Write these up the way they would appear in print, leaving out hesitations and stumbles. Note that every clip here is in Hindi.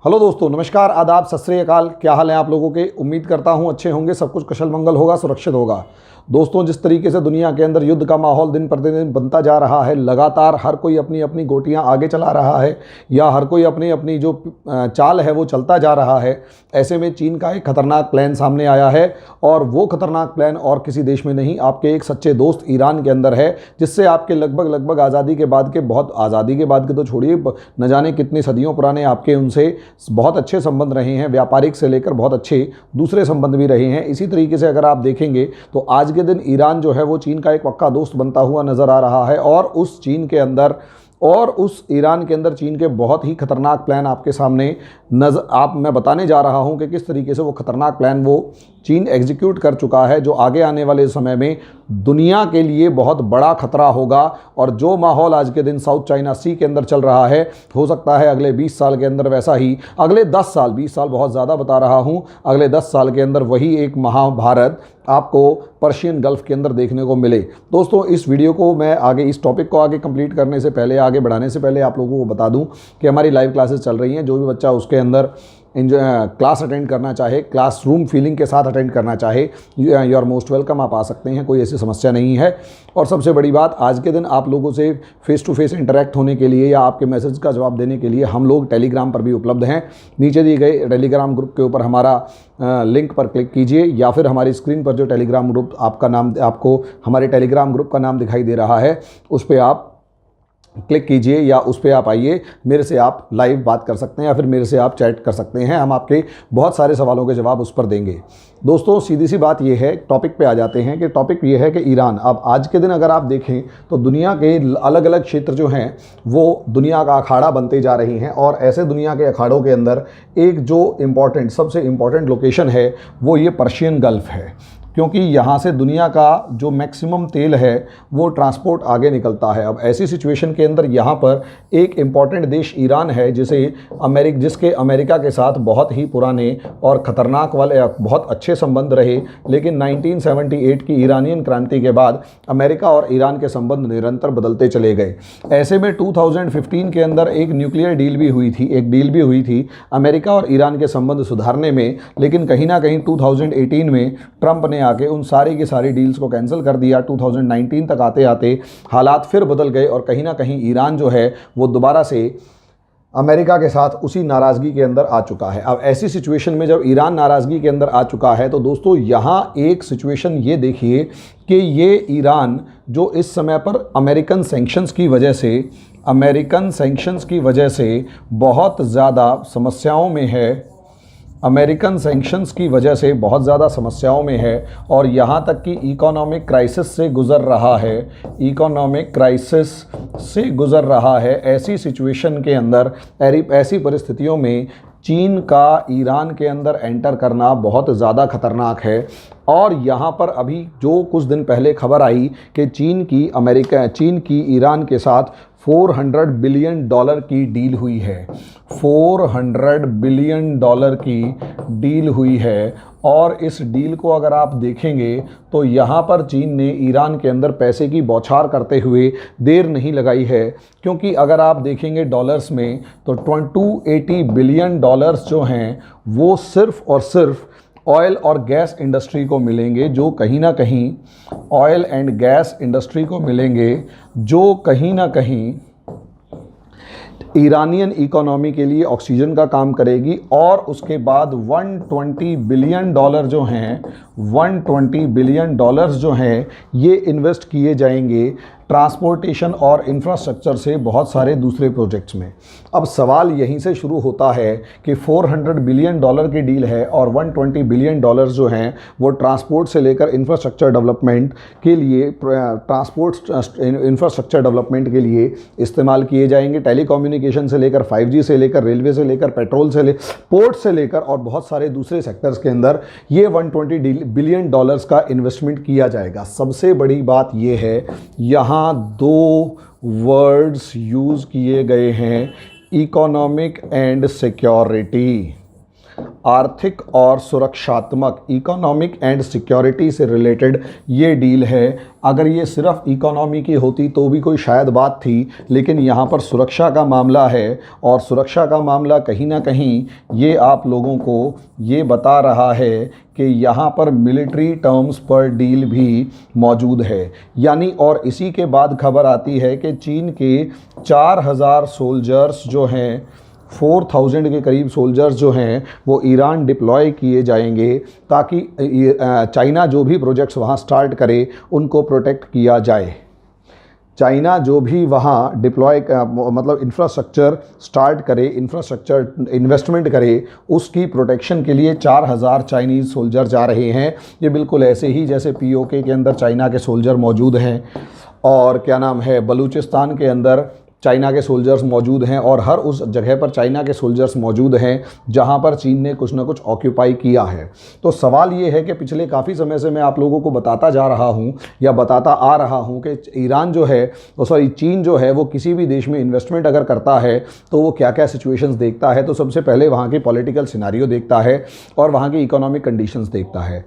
हेलो दोस्तों, नमस्कार, आदाब, सत श्री अकाल। क्या हाल है आप लोगों के? उम्मीद करता हूं अच्छे होंगे, सब कुछ कुशल मंगल होगा, सुरक्षित होगा। दोस्तों, जिस तरीके से दुनिया के अंदर युद्ध का माहौल दिन प्रतिदिन बनता जा रहा है, लगातार हर कोई अपनी अपनी गोटियां आगे चला रहा है या हर कोई अपनी अपनी जो चाल है वो चलता जा रहा है। ऐसे में चीन का एक खतरनाक प्लान सामने आया है और वो खतरनाक प्लान और किसी देश में नहीं, आपके एक सच्चे दोस्त ईरान के अंदर है, जिससे आपके लगभग आज़ादी के बाद के तो छोड़िए, न जाने कितनी सदियों पुराने आपके उनसे बहुत अच्छे संबंध रहे हैं, व्यापारिक से लेकर बहुत अच्छे दूसरे संबंध भी रहे हैं। इसी तरीके से अगर आप देखेंगे तो आज के दिन ईरान जो है वो चीन का एक पक्का दोस्त बनता हुआ नज़र आ रहा है और उस ईरान के अंदर चीन के बहुत ही खतरनाक प्लान आपके सामने मैं बताने जा रहा हूं कि किस तरीके से वो खतरनाक प्लान वो चीन एग्जीक्यूट कर चुका है, जो आगे आने वाले समय में दुनिया के लिए बहुत बड़ा खतरा होगा। और जो माहौल आज के दिन साउथ चाइना सी के अंदर चल रहा है, हो सकता है अगले 20 साल के अंदर वैसा ही, अगले 10 साल, 20 साल बहुत ज़्यादा बता रहा हूं, अगले 10 साल के अंदर वही एक महाभारत आपको पर्शियन गल्फ के अंदर देखने को मिले। दोस्तों, इस वीडियो को मैं आगे, इस टॉपिक को आगे कंप्लीट करने से पहले, आगे बढ़ाने से पहले आप लोगों को बता दूं कि हमारी लाइव क्लासेस चल रही हैं। जो भी बच्चा उसके अंदर क्लास अटेंड करना चाहे, क्लासरूम फीलिंग के साथ अटेंड करना चाहे, यू आर मोस्ट वेलकम, आप आ सकते हैं, कोई ऐसी समस्या नहीं है। और सबसे बड़ी बात, आज के दिन आप लोगों से फेस टू फेस इंटरेक्ट होने के लिए या आपके मैसेज का जवाब देने के लिए हम लोग टेलीग्राम पर भी उपलब्ध हैं। नीचे दिए गए टेलीग्राम ग्रुप के ऊपर हमारा लिंक पर क्लिक कीजिए या फिर हमारी स्क्रीन पर जो टेलीग्राम ग्रुप आपको हमारे टेलीग्राम ग्रुप का नाम दिखाई दे रहा है, उस पर आप क्लिक कीजिए या उस पर आप आइए, मेरे से आप लाइव बात कर सकते हैं या फिर मेरे से आप चैट कर सकते हैं। हम आपके बहुत सारे सवालों के जवाब उस पर देंगे। दोस्तों, सीधी सी बात ये है, टॉपिक पे आ जाते हैं कि टॉपिक ये है कि ईरान, अब आज के दिन अगर आप देखें तो दुनिया के अलग अलग क्षेत्र जो हैं वो दुनिया का अखाड़ा बनते जा रही हैं। और ऐसे दुनिया के अखाड़ों के अंदर एक जो सबसे इम्पॉर्टेंट लोकेशन है वो ये पर्शियन गल्फ़ है, क्योंकि यहाँ से दुनिया का जो मैक्सिमम तेल है वो ट्रांसपोर्ट आगे निकलता है। अब ऐसी सिचुएशन के अंदर यहाँ पर एक इम्पॉर्टेंट देश ईरान है, जिसके अमेरिका के साथ बहुत ही पुराने और ख़तरनाक वाले बहुत अच्छे संबंध रहे, लेकिन 1978 की ईरानियन क्रांति के बाद अमेरिका और ईरान के संबंध निरंतर बदलते चले गए। ऐसे में 2015 के अंदर एक न्यूक्लियर डील भी हुई थी अमेरिका और ईरान के संबंध सुधारने में, लेकिन कहीं ना कहीं 2018 में ट्रंप ने आके उन सारी की सारी डील्स को कैंसिल कर दिया। 2019 तक आते आते हालात फिर बदल गए और कहीं ना कहीं ईरान जो है वो दोबारा से अमेरिका के साथ उसी नाराज़गी के अंदर आ चुका है। अब ऐसी सिचुएशन में जब ईरान नाराज़गी के अंदर आ चुका है तो दोस्तों, यहाँ एक सिचुएशन ये देखिए कि ये ईरान जो इस समय पर अमेरिकन सैंक्शंस की वजह से बहुत ज़्यादा समस्याओं में है, और यहाँ तक कि इकोनॉमिक क्राइसिस से गुज़र रहा है। ऐसी सिचुएशन के अंदर, ऐसी परिस्थितियों में चीन का ईरान के अंदर एंटर करना बहुत ज़्यादा खतरनाक है। और यहाँ पर अभी जो कुछ दिन पहले खबर आई कि चीन की ईरान के साथ $400 बिलियन की डील हुई है। $400 बिलियन की डील हुई है। और इस डील को अगर आप देखेंगे तो यहाँ पर चीन ने ईरान के अंदर पैसे की बौछार करते हुए देर नहीं लगाई है, क्योंकि अगर आप देखेंगे डॉलर्स में तो $280 बिलियन जो हैं वो सिर्फ़ और सिर्फ ऑयल और गैस इंडस्ट्री को मिलेंगे, जो कहीं ना कहीं ईरानियन इकोनॉमी के लिए ऑक्सीजन का काम करेगी। और उसके बाद $120 बिलियन जो हैं ये इन्वेस्ट किए जाएंगे ट्रांसपोर्टेशन और इंफ्रास्ट्रक्चर से बहुत सारे दूसरे प्रोजेक्ट्स में। अब सवाल यहीं से शुरू होता है कि $400 बिलियन की डील है और $120 बिलियन जो हैं वो ट्रांसपोर्ट से लेकर इंफ्रास्ट्रक्चर डेवलपमेंट के लिए इस्तेमाल किए जाएंगे। टेलीकम्युनिकेशन से लेकर 5G से लेकर रेलवे से लेकर पेट्रोल से पोर्ट से लेकर और बहुत सारे दूसरे सेक्टर्स के अंदर ये $120 बिलियन का इन्वेस्टमेंट किया जाएगा। सबसे बड़ी बात ये है, यहाँ दो वर्ड्स यूज़ किए गए हैं, इकोनॉमिक एंड सिक्योरिटी। आर्थिक और सुरक्षात्मक, इकोनॉमिक एंड सिक्योरिटी से रिलेटेड ये डील है। अगर ये सिर्फ इकोनॉमी की होती तो भी कोई शायद बात थी, लेकिन यहाँ पर सुरक्षा का मामला है, और सुरक्षा का मामला कहीं ना कहीं ये आप लोगों को ये बता रहा है कि यहाँ पर मिलिट्री टर्म्स पर डील भी मौजूद है। यानी और इसी के बाद खबर आती है कि चीन के 4000 सोल्जर्स जो हैं, 4000 के करीब सोल्जर्स जो हैं वो ईरान डिप्लॉय किए जाएंगे, ताकि चाइना जो भी प्रोजेक्ट्स वहाँ स्टार्ट करे उनको प्रोटेक्ट किया जाए। चाइना जो भी वहाँ डिप्लॉय मतलब इंफ्रास्ट्रक्चर स्टार्ट करे, इंफ्रास्ट्रक्चर इन्वेस्टमेंट करे, उसकी प्रोटेक्शन के लिए 4000 चाइनीज़ सोल्जर जा रहे हैं। ये बिल्कुल ऐसे ही जैसे पीओके के अंदर चाइना के सोल्जर मौजूद हैं, और क्या नाम है, बलूचिस्तान के अंदर चाइना के सोल्जर्स मौजूद हैं, और हर उस जगह पर चाइना के सोल्जर्स मौजूद हैं जहां पर चीन ने कुछ ना कुछ ऑक्यूपाई किया है। तो सवाल ये है कि पिछले काफ़ी समय से मैं आप लोगों को बताता जा रहा हूं या बताता आ रहा हूं कि ईरान जो है, चीन जो है, वो किसी भी देश में इन्वेस्टमेंट अगर करता है तो वो क्या क्या सिचुएशंस देखता है। तो सबसे पहले वहाँ की पॉलिटिकल सिनारियो देखता है और वहाँ की इकोनॉमिक कंडीशंस देखता है।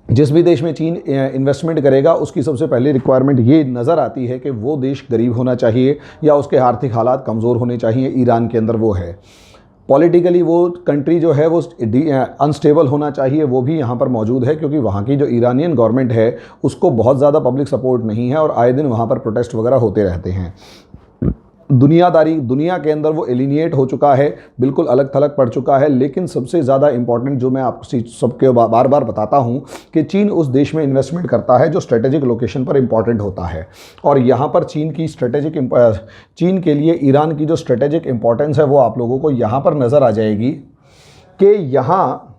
जिस भी देश में चीन इन्वेस्टमेंट करेगा उसकी सबसे पहली रिक्वायरमेंट ये नज़र आती है कि वो देश गरीब होना चाहिए या उसके आर्थिक हालात कमज़ोर होने चाहिए। ईरान के अंदर वो है। पॉलिटिकली वो कंट्री जो है वो अनस्टेबल होना चाहिए, वो भी यहाँ पर मौजूद है, क्योंकि वहाँ की जो ईरानियन गवर्नमेंट है उसको बहुत ज़्यादा पब्लिक सपोर्ट नहीं है और आए दिन वहाँ पर प्रोटेस्ट वगैरह होते रहते हैं। दुनिया के अंदर वो एलिनिएट हो चुका है, बिल्कुल अलग थलग पड़ चुका है। लेकिन सबसे ज़्यादा इंपॉर्टेंट जो मैं आपको सबके बार बार बताता हूँ कि चीन उस देश में इन्वेस्टमेंट करता है जो स्ट्रेटेजिक लोकेशन पर इंपॉर्टेंट होता है। और यहाँ पर चीन के लिए ईरान की जो स्ट्रेटेजिक इंपॉर्टेंस है वो आप लोगों को यहाँ पर नज़र आ जाएगी कि यहाँ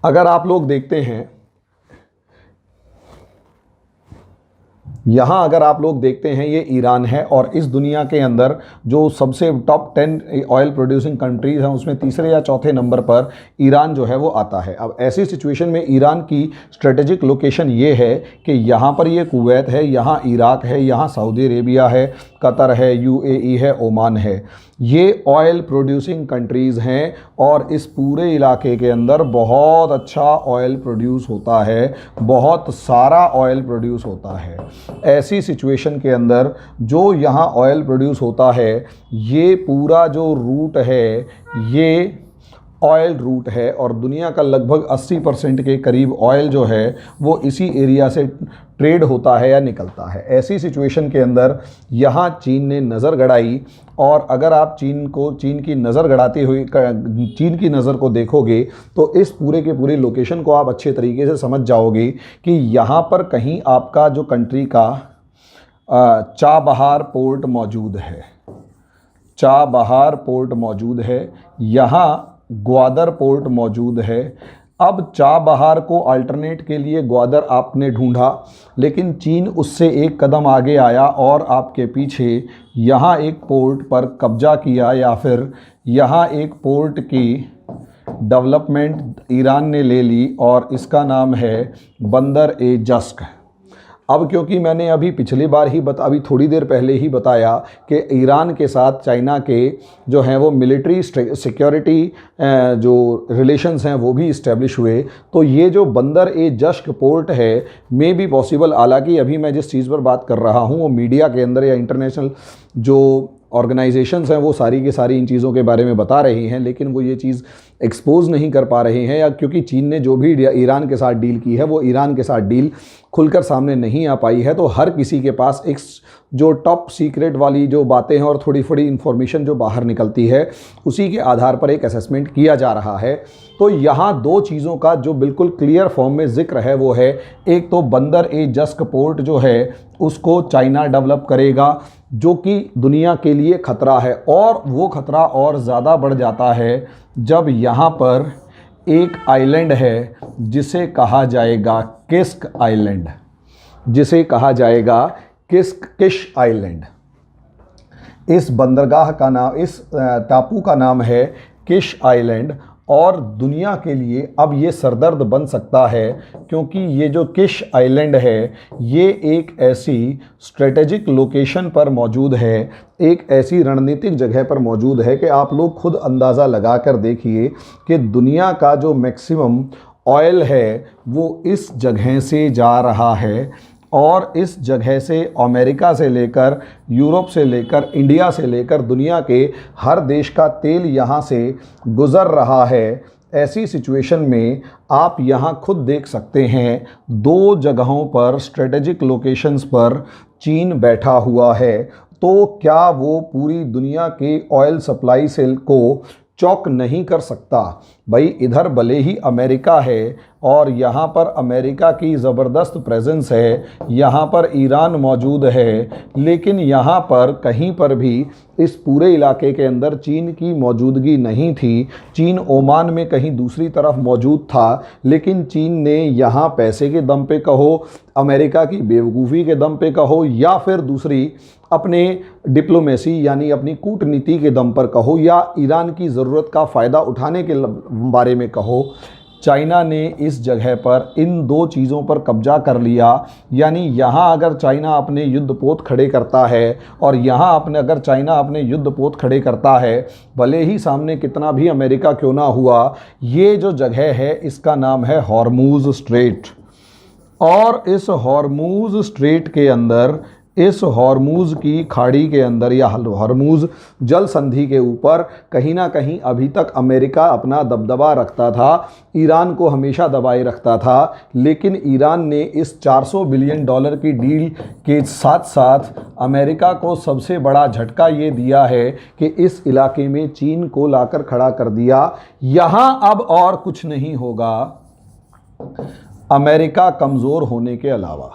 अगर आप लोग देखते हैं, यहाँ अगर आप लोग देखते हैं ये ईरान है, और इस दुनिया के अंदर जो सबसे टॉप 10 ऑयल प्रोड्यूसिंग कंट्रीज़ हैं उसमें तीसरे या चौथे नंबर पर ईरान जो है वो आता है। अब ऐसी सिचुएशन में ईरान की स्ट्रेटेजिक लोकेशन ये है कि यहाँ पर ये कुवैत है, यहाँ इराक है, यहाँ सऊदी अरेबिया है, कतर है, यूएई है, ओमान है। ये ऑयल प्रोड्यूसिंग कंट्रीज़ हैं और इस पूरे इलाके के अंदर बहुत अच्छा ऑयल प्रोड्यूस होता है, बहुत सारा ऑयल प्रोड्यूस होता है। ऐसी सिचुएशन के अंदर जो यहाँ ऑयल प्रोड्यूस होता है, ये पूरा जो रूट है ये ऑयल रूट है, और दुनिया का लगभग 80% के करीब ऑयल जो है वो इसी एरिया से ट्रेड होता है या निकलता है। ऐसी सिचुएशन के अंदर यहाँ चीन ने नज़र गड़ाई, और अगर आप चीन की नज़र गड़ाते हुए चीन की नज़र को देखोगे तो इस पूरे के पूरे लोकेशन को आप अच्छे तरीके से समझ जाओगे कि यहाँ पर कहीं आपका जो कंट्री का चाबहार पोर्ट मौजूद है, चाबहार पोर्ट मौजूद है, यहाँ ग्वादर पोर्ट मौजूद है। अब चाबहार को अल्टरनेट के लिए ग्वादर आपने ढूंढा, लेकिन चीन उससे एक कदम आगे आया और आपके पीछे यहाँ एक पोर्ट पर कब्जा किया, या फिर यहाँ एक पोर्ट की डेवलपमेंट ईरान ने ले ली और इसका नाम है बंदर ए जस्क। अब क्योंकि मैंने अभी पिछली बार ही अभी थोड़ी देर पहले ही बताया कि ईरान के साथ चाइना के जो हैं वो मिलिट्री सिक्योरिटी जो रिलेशंस हैं वो भी इस्टेब्लिश हुए, तो ये जो बंदर ए जश्क पोर्ट है मे बी पॉसिबल, हालांकि अभी मैं जिस चीज़ पर बात कर रहा हूँ वो मीडिया के अंदर या इंटरनेशनल जो ऑर्गेनाइजेशंस हैं वो सारी की सारी इन चीज़ों के बारे में बता रही हैं, लेकिन वो ये चीज़ एक्सपोज नहीं कर पा रहे हैं, या क्योंकि चीन ने जो भी ईरान के साथ डील की है वो ईरान के साथ डील खुलकर सामने नहीं आ पाई है। तो हर किसी के पास एक जो टॉप सीक्रेट वाली जो बातें हैं और थोड़ी थोड़ी इन्फॉर्मेशन जो बाहर निकलती है उसी के आधार पर एक असेसमेंट किया जा रहा है। तो यहाँ दो चीज़ों का जो बिल्कुल क्लियर फॉर्म में जिक्र है वो है, एक तो बंदर ए जस्क पोर्ट जो है उसको चाइना डेवलप करेगा, जो कि दुनिया के लिए ख़तरा है, और वो ख़तरा और ज़्यादा बढ़ जाता है जब यहाँ पर एक आइलैंड है जिसे कहा जाएगा किस्क आइलैंड, जिसे कहा जाएगा किश आइलैंड। इस बंदरगाह का नाम, इस टापू का नाम है किश आइलैंड, और दुनिया के लिए अब ये सरदर्द बन सकता है, क्योंकि ये जो किश आइलैंड है ये एक ऐसी स्ट्रेटेजिक लोकेशन पर मौजूद है, एक ऐसी रणनीतिक जगह पर मौजूद है कि आप लोग खुद अंदाज़ा लगा कर देखिए कि दुनिया का जो मैक्सिमम ऑयल है वो इस जगह से जा रहा है, और इस जगह से अमेरिका से लेकर यूरोप से लेकर इंडिया से लेकर दुनिया के हर देश का तेल यहाँ से गुज़र रहा है। ऐसी सिचुएशन में आप यहाँ खुद देख सकते हैं 2 जगहों पर स्ट्रेटेजिक लोकेशंस पर चीन बैठा हुआ है, तो क्या वो पूरी दुनिया के ऑयल सप्लाई से को चौक नहीं कर सकता? भाई इधर भले ही अमेरिका है और यहाँ पर अमेरिका की ज़बरदस्त प्रेजेंस है, यहाँ पर ईरान मौजूद है, लेकिन यहाँ पर कहीं पर भी इस पूरे इलाके के अंदर चीन की मौजूदगी नहीं थी। चीन ओमान में कहीं दूसरी तरफ मौजूद था, लेकिन चीन ने यहाँ पैसे के दम पे कहो, अमेरिका की बेवकूफ़ी के दम पे कहो, या फिर दूसरी अपने डिप्लोमेसी यानी अपनी कूटनीति के दम पर कहो, या ईरान की ज़रूरत का फ़ायदा उठाने के बारे में कहो, चाइना ने इस जगह पर इन 2 चीज़ों पर कब्जा कर लिया। यानी यहाँ अगर चाइना अपने युद्धपोत खड़े करता है और यहाँ अगर चाइना अपने युद्धपोत खड़े करता है, भले ही सामने कितना भी अमेरिका क्यों ना हुआ, ये जो जगह है इसका नाम है हॉर्मूज़ स्ट्रेट। और इस हॉर्मूज़ स्ट्रेट के अंदर, इस हॉर्मूज़ की खाड़ी के अंदर या हॉर्मूज़ जल संधि के ऊपर कहीं ना कहीं अभी तक अमेरिका अपना दबदबा रखता था, ईरान को हमेशा दबाए रखता था। लेकिन ईरान ने इस $400 बिलियन की डील के साथ साथ अमेरिका को सबसे बड़ा झटका ये दिया है कि इस इलाके में चीन को लाकर खड़ा कर दिया। यहाँ अब और कुछ नहीं होगा अमेरिका कमज़ोर होने के अलावा।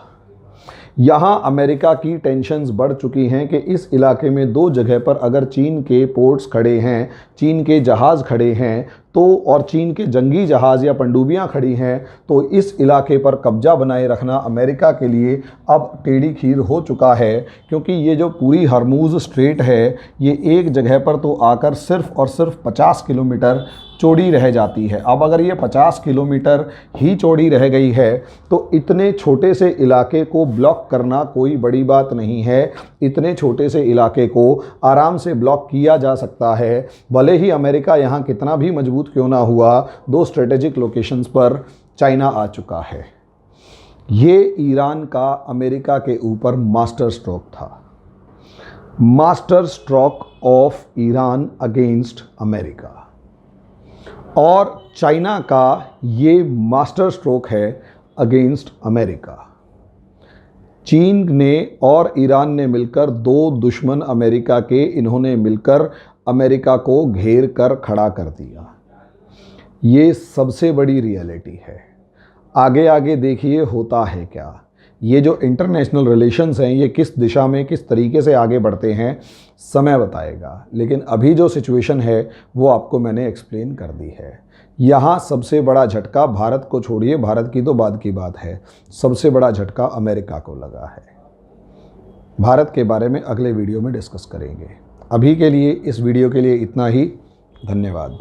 यहाँ अमेरिका की टेंशन्स बढ़ चुकी हैं कि इस इलाके में 2 जगह पर अगर चीन के पोर्ट्स खड़े हैं, चीन के जहाज़ खड़े हैं तो, और चीन के जंगी जहाज़ या पनडुब्बियाँ खड़ी हैं, तो इस इलाके पर कब्जा बनाए रखना अमेरिका के लिए अब टेढ़ी खीर हो चुका है। क्योंकि ये जो पूरी हॉर्मूज़ स्ट्रेट है ये एक जगह पर तो आकर सिर्फ़ और सिर्फ 50 किलोमीटर चौड़ी रह जाती है। अब अगर ये 50 किलोमीटर ही चौड़ी रह गई है तो इतने छोटे से इलाके को ब्लॉक करना कोई बड़ी बात नहीं है। इतने छोटे से इलाके को आराम से ब्लॉक किया जा सकता है। भले ही अमेरिका यहाँ कितना भी मजबूत क्यों ना हुआ, 2 स्ट्रेटेजिक लोकेशंस पर चाइना आ चुका है। ये ईरान का अमेरिका के ऊपर मास्टर स्ट्रोक था, master stroke of Iran against America. और चाइना का ये मास्टर स्ट्रोक है अगेंस्ट अमेरिका। चीन ने और ईरान ने मिलकर 2 दुश्मन अमेरिका के, इन्होंने मिलकर अमेरिका को घेर कर खड़ा कर दिया। ये सबसे बड़ी रियलिटी है। आगे आगे देखिए होता है क्या। ये जो इंटरनेशनल रिलेशंस हैं ये किस दिशा में किस तरीके से आगे बढ़ते हैं समय बताएगा। लेकिन अभी जो सिचुएशन है वो आपको मैंने एक्सप्लेन कर दी है। यहाँ सबसे बड़ा झटका, भारत को छोड़िए, भारत की तो बाद की बात है, सबसे बड़ा झटका अमेरिका को लगा है। भारत के बारे में अगले वीडियो में डिस्कस करेंगे। अभी के लिए इस वीडियो के लिए इतना ही। धन्यवाद।